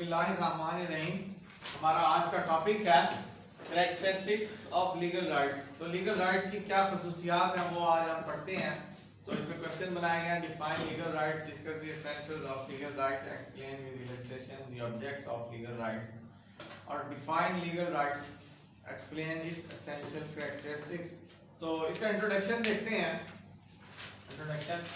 बिस्मिल्लाहिर्रहमानिर्रहीम। हमारा आज का टॉपिक है कैरेक्टरिस्टिक्स ऑफ लीगल राइट्स। तो लीगल राइट्स की क्या खसूसियात हैं वो आज हम पढ़ते हैं। तो इसमें क्वेश्चन बनाए गए हैं, define legal rights, discuss the essentials of legal right, explain with illustration the objects of legal right और define legal rights, explain its essential characteristics. तो इसका इंट्रोडक्शन देखते हैं। Introduction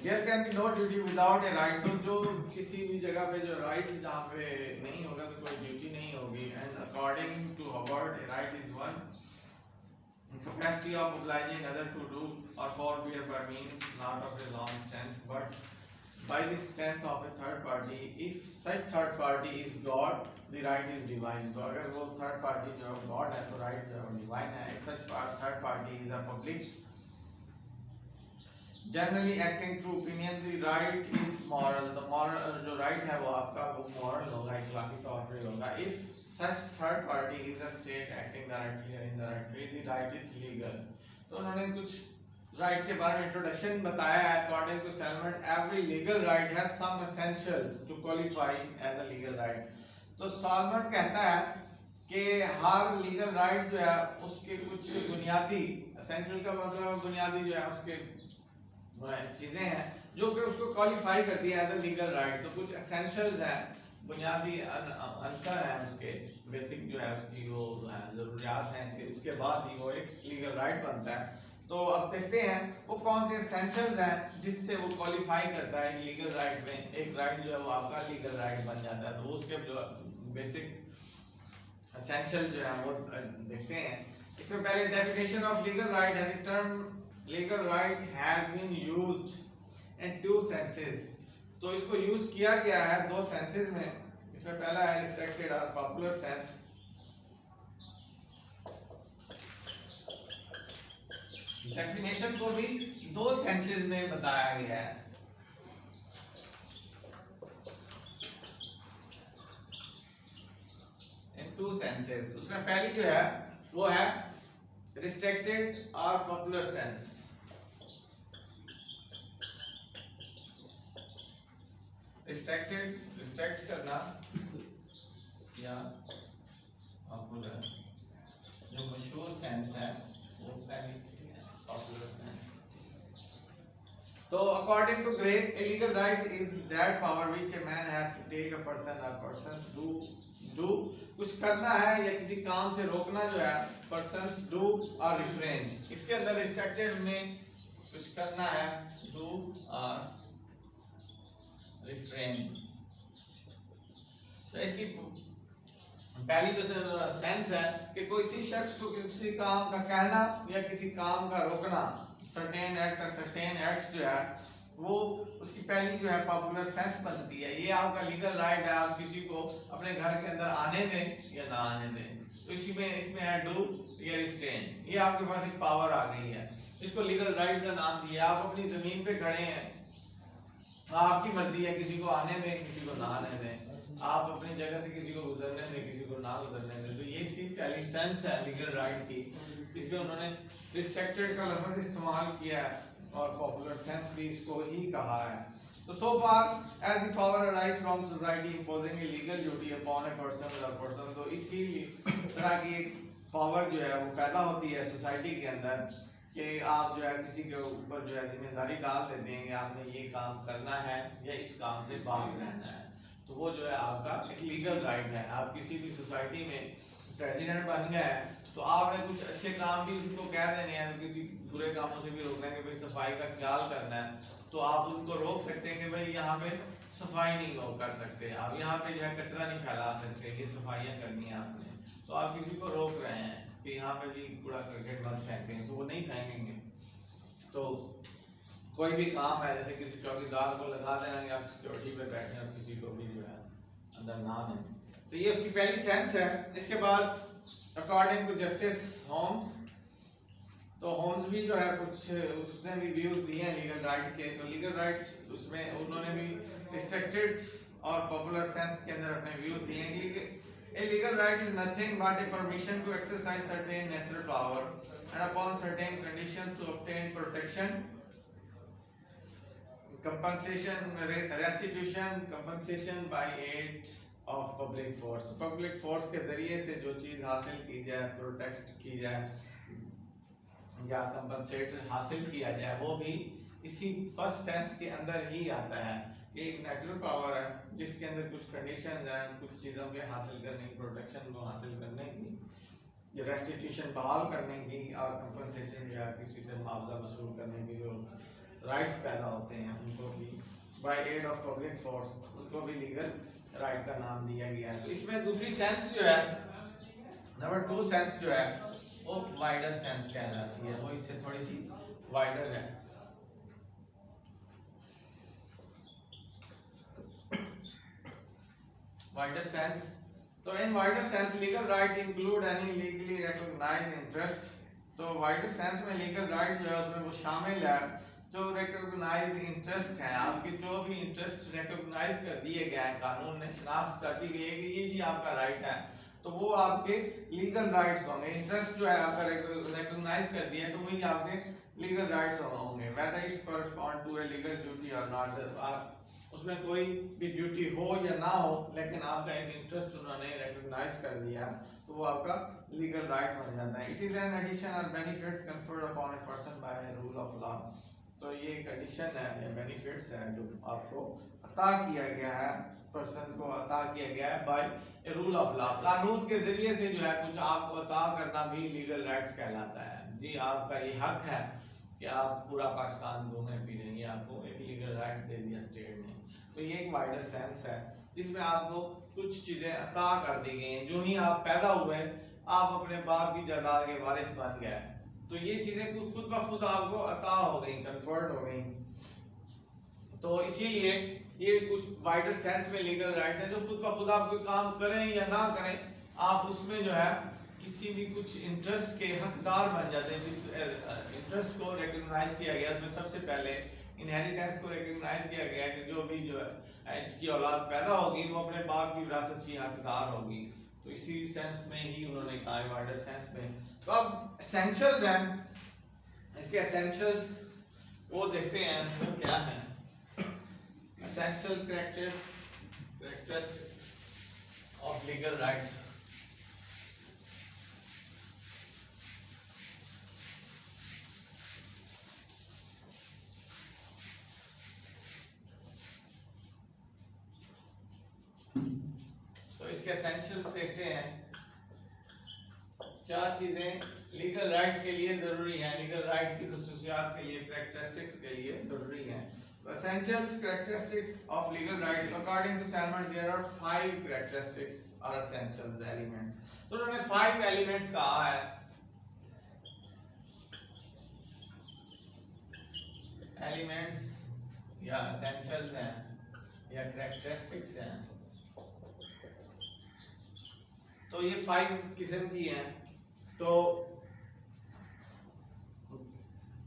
there can be no duty without a right. तो जो किसी भी जगह पे जो राइट जहाँ पे नहीं होगा तो कोई ड्यूटी नहीं होगी। And according to Howard a right is one capacity of obliging other to do or forbear by means not of his own strength but by the strength of a third party if such third party is God the right is divine। तो अगर वो third party जो God है तो right जो है divine है। such third party is a public generally acting through opinion the right is moral। तो moral जो right है वो आपका वो moral होगा, इखलाकी तौर पे होगा। if such third party is a state acting directly or indirectly the right is legal। तो उन्होंने कुछ राइट के बारे में इंट्रोडक्शन बताया है। According to Salmond every legal right has some essentials to qualify as a legal right. तो Salmond कहता है कि हर लीगल राइट जो है उसके कुछ बुनियादी, एसेंशियल का मतलब बुनियादी जो है उसके चीजें हैं जो कि उसको क्वालिफाई करती है एज अ लीगल राइट। तो कुछ एसेंशियल्स हैं, बुनियादी आंसर है उसके, बेसिक जो है उसकी वो जरूरियात हैं कि उसके बाद ही वो एक लीगल राइट बनता है। तो अब देखते हैं वो कौन से एसेंशियल्स हैं जिससे वो क्वालिफाई करता है लीगल राइट में, एक राइट जो है वो आपका लीगल राइट बन जाता है। तो उसके जो बेसिक एसेंशियल जो है वो देखते हैं। इसमें पहले डेफिनेशन ऑफ लीगल राइट है। The term legal right has been used in two senses. तो इसको यूज किया गया है दो सेंसेस में। इसमें पहला है रिस्ट्रिक्टेड और पॉपुलर सेंस। डेफिनेशन को भी दो सेंसेस में बताया गया है। इन टू सेंसेस। उसमें पहली जो है वो है रिस्ट्रिक्टेड और पॉपुलर सेंस। रिस्ट्रिक्टेड, रिस्ट्रिक्ट करना या पॉपुलर, जो मशहूर सेंस है वो पहली पॉपुलर सेंस। तो according to Gray a legal right is that power which a man has to take a person और पर्संस डू कुछ करना है या किसी काम से रोकना जो है, पर्संस डू और रिफ्रेन। इसके अंदर रिस्ट्रिक्टेड में कुछ करना है, डू और रिफ्रेन। तो इसकी पहली जो सेंस है कि कोई किसी शख्स को किसी काम का कहना या किसी काम का रोकना, सर्टेन एक्ट और सर्टेन एक्ट्स जो है वो उसकी पहली जो है पॉपुलर सेंस बनती है। ये आपका लीगल राइट है, आप किसी को अपने घर के अंदर आने दें या ना आने दें। तो इसमें है डू या रिस्ट्रेन। ये आपके पास एक पावर आ गई है, इसको लीगल राइट का नाम दिया। आप अपनी जमीन पे खड़े हैं, आपकी मर्जी है किसी को आने दें किसी को ना आने दें, आप अपनी जगह से किसी को गुजरने दें किसी को ना गुजरने दें। तो ये इसकी पहली सेंस है लीगल राइट की, जिसमें उन्होंने रिस्ट्रिक्टेड का लफ्ज इस्तेमाल किया है और पॉपुलर सेंस भी इसको ही कहा है। तो so far as the power arise from society imposing a legal duty upon a person और पर्सन। तो इसी तरह की पावर जो है वो पैदा होती है सोसाइटी के अंदर कि आप जो है किसी के ऊपर जो है जिम्मेदारी डाल देते हैं कि आपने ये काम करना है या इस काम से बाहर रहना है। तो वो जो है आपका एक लीगल राइट है। आप किसी भी सोसाइटी में प्रेसिडेंट बन गए हैं तो आपने कुछ अच्छे काम भी उसको कह देने हैं, तो किसी बुरे कामों से भी रोकना है कि भाई सफाई का ख्याल करना है, तो आप उनको रोक सकते हैं कि भाई यहाँ पे सफाई नहीं कर सकते, आप यहाँ पे जो है कचरा नहीं फैला सकते, ये सफाइयाँ करनी है आपने। तो आप किसी को रोक रहे हैं कि यहाँ पे जी कूड़ा करकट मत फेंकें, तो वो नहीं फेंकेंगे। तो कोई भी काम है जैसे किसी चौकीदार को लगा देना कि आप सिक्योरिटी पे बैठे और किसी को भी जो है अंदर ना दें। तो ये उसकी पहली सेंस है। इसके बाद अकॉर्डिंग टू जस्टिस होम्स, तो होम्स भी जो है कुछ उसने भी व्यूज दिए हैं लीगल राइट के। तो लीगल राइट उसमें उन्होंने भी रिस्ट्रिक्टेड और पॉपुलर सेंस के अंदर अपने व्यूज दिए हैं कि A legal right is nothing but a permission to exercise certain natural power and upon certain conditions to obtain protection, compensation, restitution, compensation by aid of public force. तो public force के जरिए से जो चीज हासिल की जाए, प्रोटेक्ट की जाए या कंपनसेट हासिल किया जाए, वो भी इसी फर्स्ट सेंस के अंदर ही आता है। ये एक नेचुरल पावर है जिसके अंदर कुछ कंडीशन हैं, कुछ चीज़ों के हासिल करने की, प्रोटेक्शन को हासिल करने की, ये रेस्टिट्यूशन बहाल करने की और कंपनसेशन या किसी से मुआवजा वसूल करने की जो राइट्स पैदा होते हैं उनको भी bye add of public force, उनको भी लीगल राइट का नाम दिया गया है। तो इसमें दूसरी सेंस जो है, नंबर 2 सेंस जो है वो वाइडर सेंस कहलाती है, वो इससे थोड़ी सी वाइडर है। वाइडर सेंस, तो in wider sense legal right include any legally recognised interest. तो वाइडर सेंस में लीगल राइट जो है उसमें वो शामिल है जो रिकॉग्नाइज इंटरेस्ट है, आपके जो भी इंटरेस्ट रिकॉग्नाइज कर दिए गए हैं, कानून ने शनाख्त कर दी गई है कि ये भी आपका राइट है, तो वो आपके लीगल राइट्स होंगे। इंटरेस्ट जो है आपका रिकॉग्नाइज कर दिया है तो वही आपके लीगल राइट्स होंगे, whether it's correspond to a legal duty और नॉट, उसमें कोई भी ड्यूटी हो या ना हो, लेकिन आपका एक इंटरेस्ट उन्होंने रिकॉग्नाइज कर दिया तो वो आपका लीगल राइट बन जाता है। इट इज एन एडिशन और benefits conferred upon a person by a rule of law. तो ये एक एडिशन है या बेनिफिट्स है जो आपको अता किया गया है, पर्सन को अता किया गया है by a rule of law, कानून के जरिए से जो है कुछ आपको अता करना भी लीगल राइट्स कहलाता है। जी आपका ये हक है कि आप पूरा पाकिस्तान घूमें फिरें, ये आपको एक लीगल राइट दे दिया स्टेट ने। तो ये एक वाइडर सेंस है जिसमें आपको कुछ चीजें अता कर दी गई हैं। जो ही आप पैदा हुए आप अपने बाप की जायदाद के वारिस बन गए, तो ये चीजें खुद ब खुद आपको अता हो गई, कन्फर्ड हो गई। तो इसीलिए ये कुछ वाइडर सेंस में लीगल राइट्स हैं जो खुद ब खुद आप कोई काम करें या ना करें, आप उसमें जो है किसी भी कुछ इंटरेस्ट के हकदार बन जाते हैं। जिस इंटरेस्ट को रिकॉग्नाइज किया गया उसमें सबसे पहले इनहेरिटेंस को रिकॉग्नाइज किया गया कि जो भी जो है की औलाद पैदा होगी वो अपने बाप की विरासत की हकदार होगी। तो इसी सेंस में ही उन्होंने कहा है वाइडर सेंस में। तो अब एसेंशियल्स हैं, इसके एसेंशियल्स वो देखते हैं वो क्या है। Essential characters of legal rights. तो इसके एसेंशियल्स देखते हैं क्या चीजें लीगल राइट्स के लिए जरूरी हैं, लीगल राइट की खुसूसियात के लिए, कैरेक्टरिस्टिक्स के लिए जरूरी हैं। तो essentials characteristics of legal rights according to Salmond there are 5 characteristics और एसेंशियल्स एलिमेंट्स। तो उन्होंने 5 एलिमेंट्स कहा है, एलिमेंट्स या एसेंशियल्स हैं या कैरेक्टरिस्टिक्स हैं। तो ये 5 किस्म की हैं। तो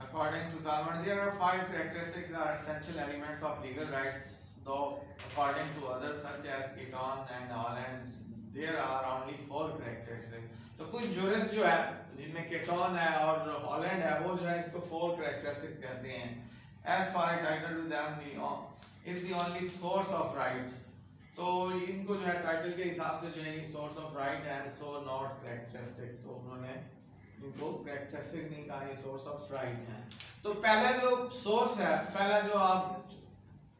according to Salman there are 5 characteristics are essential elements of legal rights, though according to others such as Keaton and Holland there are only 4 characteristics। तो कुछ jurists जो है जिनमें केटॉन है और हॉलैंड है वो जो है इसको 4 characteristics कहते हैं। as far as title to them is the only source of right। तो इनको जो है टाइटल के हिसाब से जो है ये source of right and so not characteristics, तो उन्होंने इनको कैरेक्टरिस्टिक नहीं कहा, ये सोर्स ऑफ राइट है। तो पहला जो सोर्स है, पहला जो आप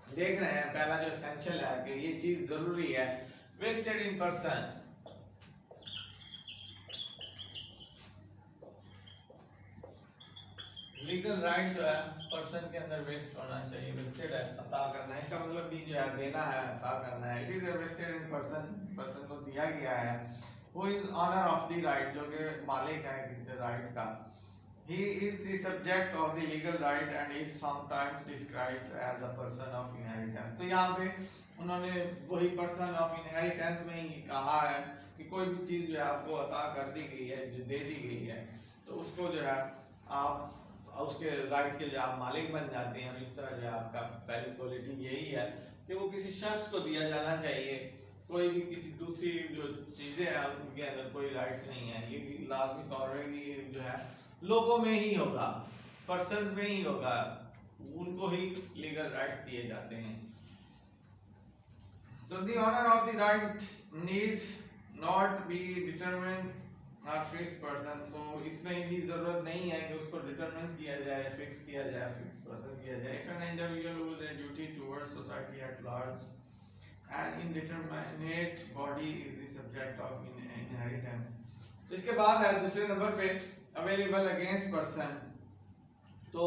देख रहे हैं, पहला जो एसेंशियल है कि ये चीज जरूरी है, vested in person. Legal right जो है पर्सन के अंदर वेस्ट होना चाहिए, वेस्टेड है, अता करना है, इसका मतलब भी जो है देना है, अता करना है। It is vested in person, person को दिया गया है। Who is owner of the right, जो कि मालिक है राइट का। He is the subject of the legal right and is sometimes described as the person of inheritance. तो यहाँ पे उन्होंने वही पर्सन ऑफ इनहेरिटेंस में ही कहा है कि कोई भी चीज जो है आपको अता कर दी गई है, जो दे दी गई है, तो उसको जो है आप उसके राइट के जो आप मालिक बन जाते हैं। और इस तरह जो आपका पहली क्वालिटी यही है कि वो किसी शख्स को दिया जाना चाहिए कोई भी किसी दूसरी जो चीजें हैं उनके अंदर कोई राइट्स नहीं है। ये भी लाजमी तौर पे ये जो है लोगों में ही होगा, पर्सन्स में ही होगा, उनको ही लीगल राइट्स दिए जाते हैं। तो the owner of the right need not be determined और फिक्स पर्सन, तो इसमें भी जरूरत नहीं है कि उसको डिटरमिन किया जाए, फिक्स किया जाए, फिक्स पर्सन किया जाए। If an individual who is a duty towards society at large and indeterminate body is the subject of inheritance। इसके बाद है दूसरे नंबर पे अवेलेबल अगेंस्ट पर्सन। तो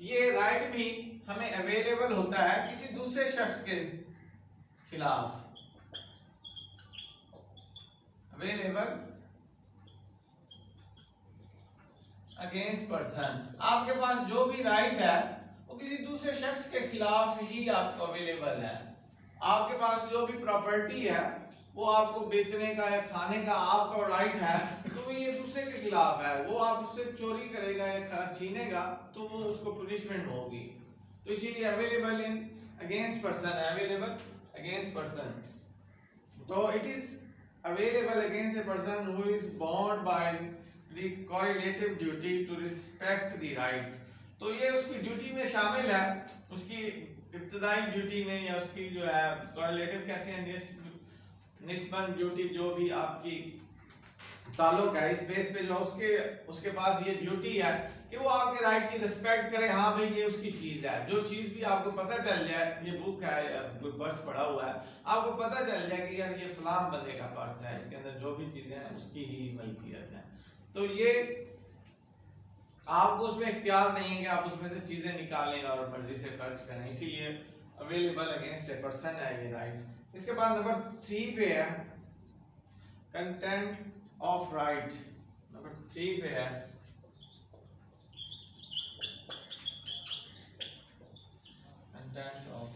ये राइट भी हमें अवेलेबल होता है किसी दूसरे शख्स के खिलाफ, अवेलेबल अगेंस्ट पर्सन। आपके पास जो भी राइट है वो किसी दूसरे शख्स के खिलाफ ही आपको अवेलेबल है। आपके पास जो भी प्रॉपर्टी है वो आपको बेचने का या खाने का आपका राइट है, तो वो ये दूसरे के खिलाफ है। वो आप उससे चोरी करेगा या छीनेगा तो वो उसको पनिशमेंट होगी। तो इसीलिए available in against person, available against person. तो it is available against a person who is bound by the correlative duty to respect the right। तो ये उसकी ड्यूटी में शामिल है, उसकी इब्तदाई ड्यूटी में, या उसकी जो है correlative कहते हैं निस्बन ड्यूटी, जो भी आपकी ताल्लुक है इस बेस पे जो उसके पास ये ड्यूटी है कि वो आपके राइट की रिस्पेक्ट करे। हाँ भाई ये उसकी चीज है, जो चीज भी आपको पता चल जाए, ये बुक है या कोई पर्स पड़ा हुआ है, आपको पता चल जाए कि यार ये फलां बंदे का पर्स है, इसके अंदर जो भी चीजें हैं उसकी ही मलकियत है, तो ये आपको उसमें इख्तियार नहीं है कि आप उसमें से चीजें निकालें और मर्जी से खर्च करें। इसीलिए अवेलेबल अगेंस्ट ए पर्सन है ये राइट। इसके बाद नंबर 3 पे है कंटेंट ऑफ राइट। नंबर 3 पे है कंटेंट ऑफ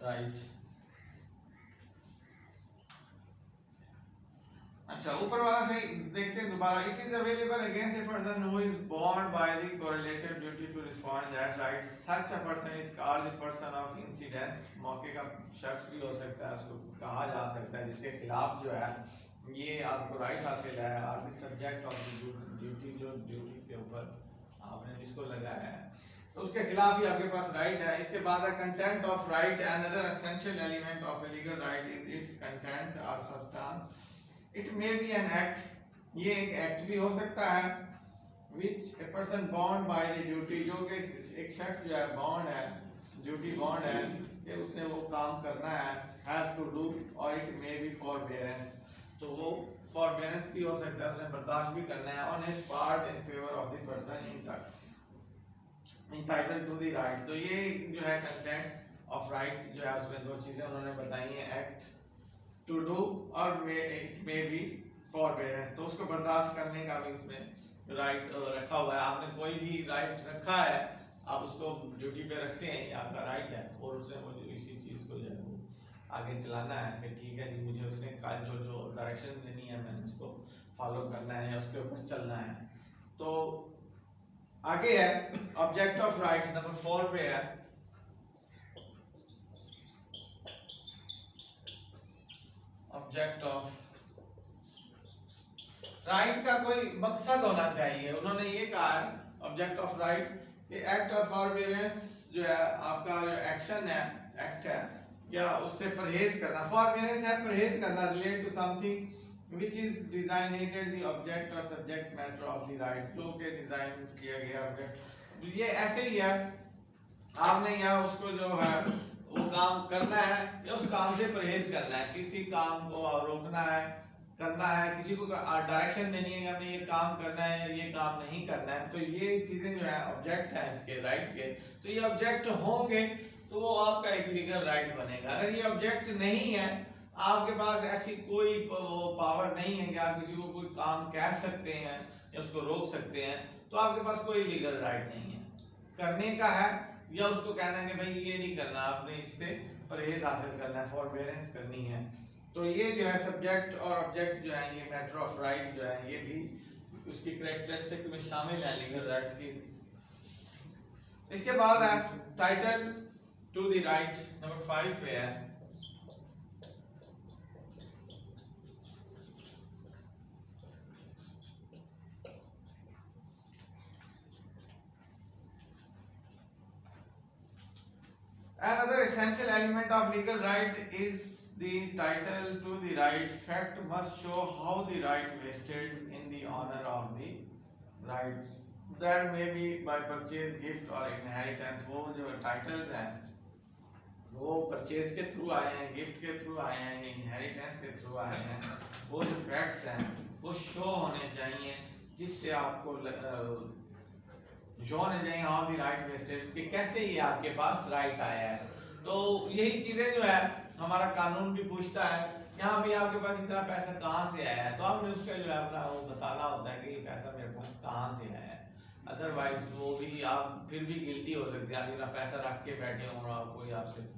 राइट। अच्छा, ऊपर वाला से देखते हैं दोबारा। It is available against a person who is bound by the correlative duty to respond that right such a person is called the person of incidence. मौके का शख्स भी हो सकता है, उसको कहा जा सकता है जिसके खिलाफ जो है ये आपको राइट हासिल है, और the subject of the duty, जो ड्यूटी के ऊपर आपने जिसको लगाया है तो उसके खिलाफ ही आपके पास राइट है। इसके बाद content of right, another essential element of a legal right is its content और substance. It may be an act, ये एक एक्ट भी हो सकता है, which a person bound by the duty, जो कि एक शख्स जो है बाउंड है, ड्यूटी बाउंड है कि उसने वो काम करना है, हैज टू डू, और इट मे बी फॉरबेरेंस, तो वो फॉरबेरेंस भी हो सकता है, उसने बर्दाश्त भी करना है on his part in favour of the person entitled to the right. तो ये जो है कंटेंट्स ऑफ राइट जो है उसमें दो चीजें उन्होंने बताई हैं, एक्ट टू डू और मे बी फॉरबेरेंस, तो उसको बर्दाश्त करने का भी उसमें राइट रखा हुआ है। आपने कोई भी राइट रखा है, आप उसको ड्यूटी पे रखते हैं, ये आपका राइट है, और उसने वो इसी चीज को जो है वो आगे चलाना है कि ठीक है जी मुझे उसने जो डायरेक्शन देनी है मैंने उसको फॉलो करना है या उसके ऊपर चलना है। तो आगे है ऑब्जेक्ट ऑफ राइट, नंबर 4 पे है ऑब्जेक्ट ऑफ राइट का कोई मकसद होना चाहिए। उन्होंने ये कहा है ऑब्जेक्ट ऑफ राइट कि एक्ट ऑफ फॉरबेरेंस जो है आपका जो एक्शन है, एक्ट है, या उससे परहेज करना। फॉरबेरेंस है परहेज करना, relate to something which is designated the object or subject matter of the right, जो के डिजाइन किया गया ऑब्जेक्ट। ये ऐसे ही है, आपने यहाँ उसको जो है वो काम करना है या उस काम से परहेज करना है, किसी काम को रोकना है, करना है, किसी को डायरेक्शन देनी है कि हमने ये काम करना है ये काम नहीं करना है, तो ये चीजें जो है ऑब्जेक्ट है इसके राइट के। तो ये ऑब्जेक्ट होंगे तो वो आपका एक लीगल राइट बनेगा। अगर ये ऑब्जेक्ट नहीं है, आपके पास ऐसी कोई पावर नहीं है कि आप किसी को कोई काम कह सकते हैं या उसको रोक सकते हैं, तो आपके पास कोई लीगल राइट नहीं है। करने का है या उसको कहना है कि भाई ये नहीं करना, आपने इससे परहेज हासिल करना है, फॉरबेरेंस करनी है। तो ये जो है सब्जेक्ट और ऑब्जेक्ट जो है ये मैटर ऑफ राइट जो है ये भी उसकी कैरेक्टरिस्टिक में शामिल है लीगल राइट्स की। इसके बाद है title to the right number 5 पे है। Another essential element of legal right is the title to the right. Fact must show how the right vested in the honor of the right. That may be by purchase, gift or inheritance. वो जो titles हैं वो purchase के through आए हैं, gift के through आए हैं, इनहेरिटेंस के थ्रू आए हैं। वो जो फैक्ट्स हैं वो शो होने चाहिए, जिससे आपको शो होने चाहिए हाउ द राइट वेस्टेड, कि कैसे ये आपके पास राइट आया है। तो यही चीजें जो है हमारा कानून भी पूछता है, यहाँ भी आपके पास इतना पैसा कहाँ से आया है, तो आपने उसका जो है अपना वो बताना होता है कि ये पैसा मेरे पास कहाँ से आया है। अदरवाइज वो भी आप फिर भी गिल्टी हो सकते हैं। आप इतना पैसा रख के बैठे हों और कोई आपसे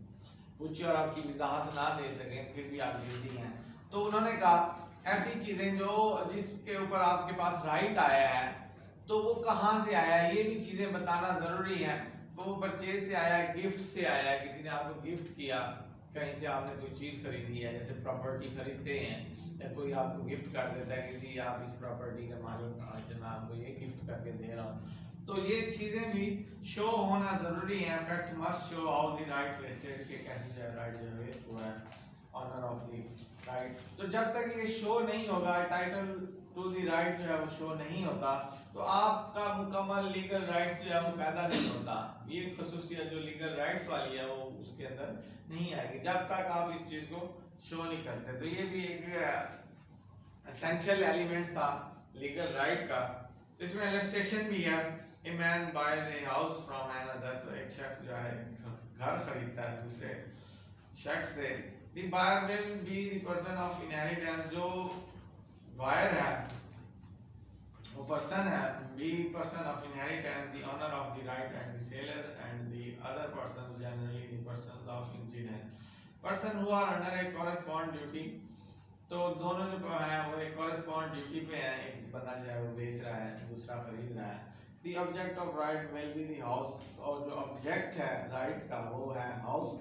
पूछे और आपकी वजाहत ना दे सके, फिर भी आप गिल्टी हैं। तो उन्होंने कहा ऐसी चीजें जो जिसके ऊपर आपके पास राइट आया है तो वो कहाँ से आया है ये भी चीजें बताना जरूरी है। वो परचेज से आया है, गिफ्ट से आया है, किसी ने आपको गिफ्ट किया, कहीं से आपने कोई चीज खरीदी है, जैसे प्रॉपर्टी खरीदते हैं या कोई आपको गिफ्ट कर देता है कि जी आप इस प्रॉपर्टी के मालिक हैं, ऐसे मैं आपको ये गिफ्ट करके दे रहा हूँ। तो ये चीजें भी शो होना जरूरी है। Fact must show how the right vested, के कैसे जो है राइट जो वेस्ट हुआ है, ऑनर ऑफ द राइट। तो जब तक ये शो नहीं होगा, टाइटल टू द राइट जो है वो शो नहीं होता, तो आपका मुकम्मल लीगल राइट्स जो है वो पैदा नहीं होता। ये खसूसियत जो लीगल राइट्स वाली है वो उसके अंदर नहीं आएगी जब तक आप इस चीज को शो नहीं करते। तो ये भी एक एसेंशियल एलिमेंट था लीगल राइट का। इसमें इलस्ट्रेशन भी है। A man buys a house from another, तो एक शख्स जो है घर खरीदता है दूसरे शख्स से। The buyer will be the person of inheritance, जो buyer है वो पर्सन है, be person of inheritance, the owner of the right, and the seller and the other person generally the persons of incident, person who are under a correspond duty। तो दोनों जो है वो एक correspond duty पे है, एक बंदा जो है वो बेच रहा है, दूसरा खरीद रहा है। The object of right will be the house, और जो object है right का वो है house।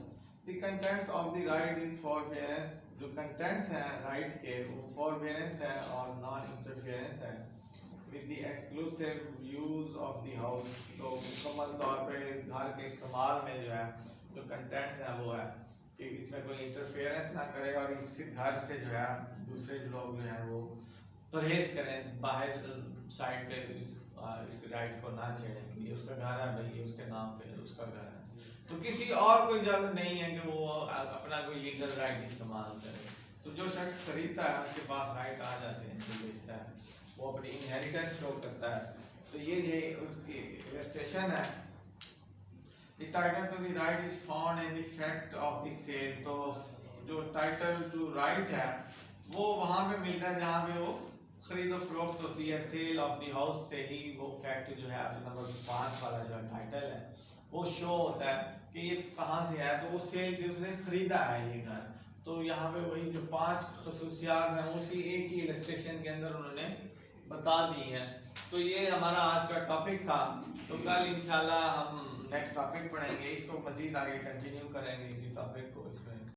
The contents of the right is forbearance, जो contents हैं right के वो forbearance है और non interference है with the exclusive use of the house। तो मुकम्मल तौर पे घर के इस्तेमाल में जो है जो contents हैं वो है कि इसमें कोई interference ना करे और इस घर से जो है दूसरे लोग जो है वो परहेज करें, बाहर साइड पे इसके राइट को ना छेड़ें कि उसका घर है भाई, ये उसके नाम पे उसका घर है। तो किसी और को इजाजत नहीं है कि वो अपना कोई लीगल राइट इस्तेमाल करे। तो जो शख्स खरीदता है उसके पास राइट आ जाते हैं, जो बेचता है वो अपनी इनहेरिटेंस शो करता है। तो ये उसकी इलस्ट्रेशन है। The title to the right is found in the fact of the sale। तो जो टाइटल टू राइट है वो वहां पे मिलता है जहाँ पे वो खरीदो फरोख्त होती है। सेल ऑफ द हाउस से ही वो फैक्ट जो है नंबर 5 वाला जो टाइटल है वो शो होता है कि ये कहाँ से है। तो वो सेल से उसने खरीदा है ये घर। तो यहाँ पे वही जो 5 खसूसियात हैं उसी एक ही इलस्ट्रेशन के अंदर उन्होंने बता दी हैं। तो ये हमारा आज का टॉपिक था। तो कल इंशाल्लाह हम नेक्स्ट टॉपिक पढ़ेंगे, इसको मजीद आगे कंटिन्यू करेंगे इसी टॉपिक को। इसमें